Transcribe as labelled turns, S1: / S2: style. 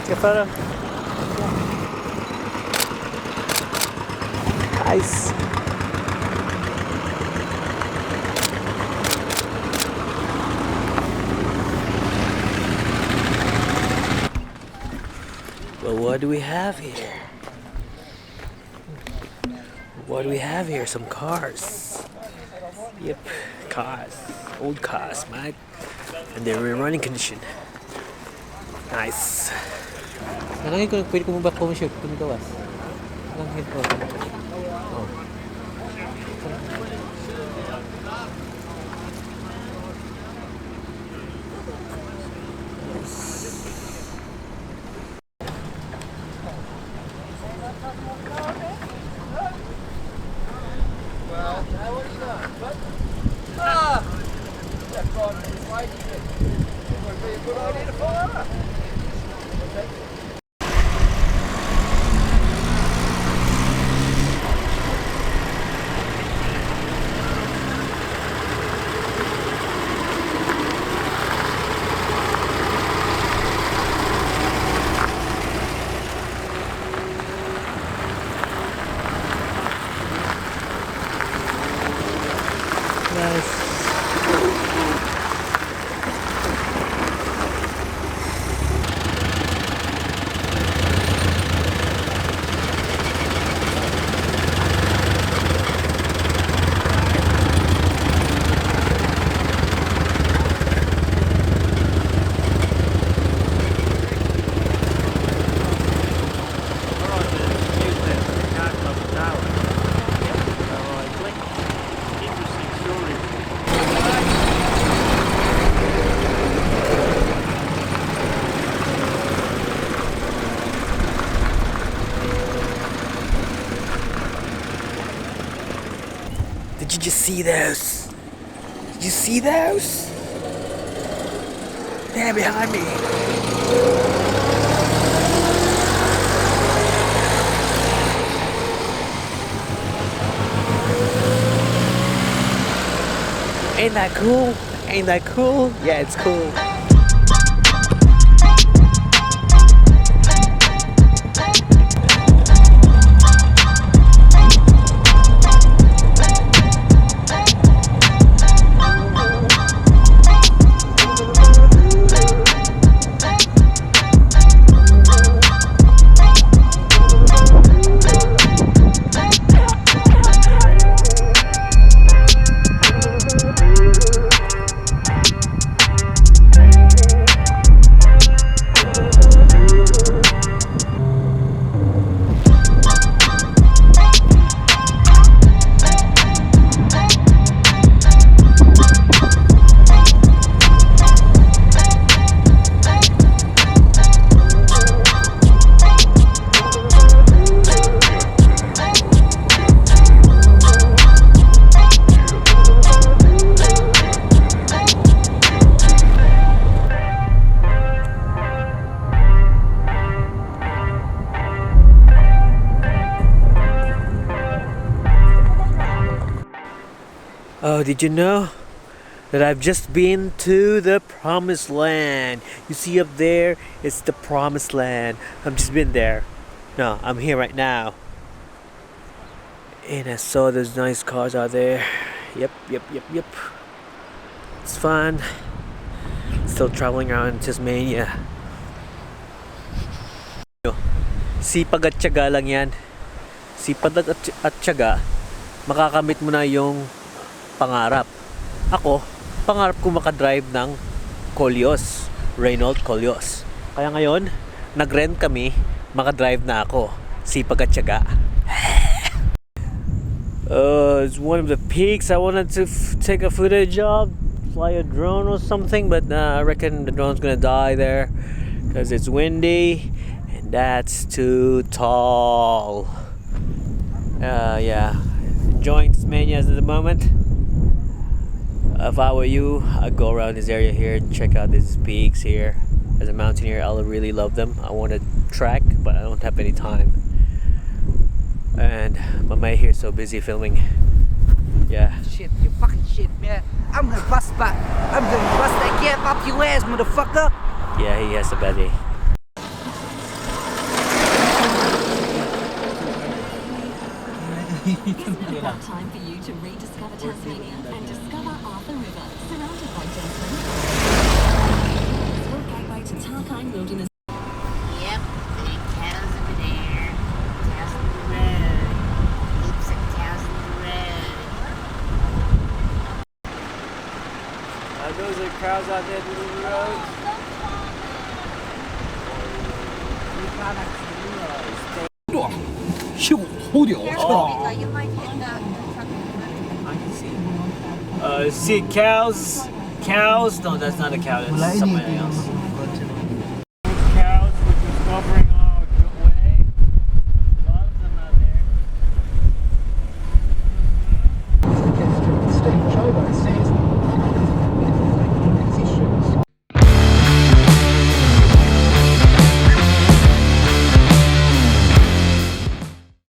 S1: Take a photo. Nice. Well, what do we have here? What do we have here? Some cars. Yep, cars. Old cars, man. And they're in running condition. Nice.
S2: Nalangin ko, pwede ko mo ba shoot kung gawas? Nalangin ko. Oh. Nice.
S1: Did you just see those? Did you see those? They're behind me. Ain't that cool? Ain't that cool? Yeah, it's cool. Oh, did you know that I've just been to the promised land? You see up there, it's the promised land. I've just been there. No, I'm here right now. And I saw those nice cars out there. Yep. It's fun. Still traveling around Tasmania. Sipag at tiyaga lang yan. Sipag at tiyaga, makakamit mo na yung pangarap. Ako, pangarap ko makadrive ng Koleos, Renault Koleos. Kaya ngayon, nag-rent kami, makadrive na ako. Sipag at tiyaga. It's one of the peaks I wanted to take a footage of, fly a drone or something, but I reckon the drone's gonna die there because it's windy and that's too tall. Yeah, enjoying Tasmania at the moment. If I were you, I'd go around this area here and check out these peaks here. As a mountaineer, I'll really love them. I want to trek, but I don't have any time. And my mate here's so busy filming. Yeah.
S3: Shit, you fucking shit, man. I'm gonna bust that cap up your ass, motherfucker.
S1: Yeah, he has a bad day.
S4: Isn't it about time for you to rediscover Tasmania and discover Arthur River, surrounded by gentlemen? Your gateway to Tarkine Wilderness.
S5: Yep, the cows over there. Cows on the road. Heaps of cows on the road.
S1: Those are cows out there in the road. See cows. Cows? No, that's not a cow. That's something else.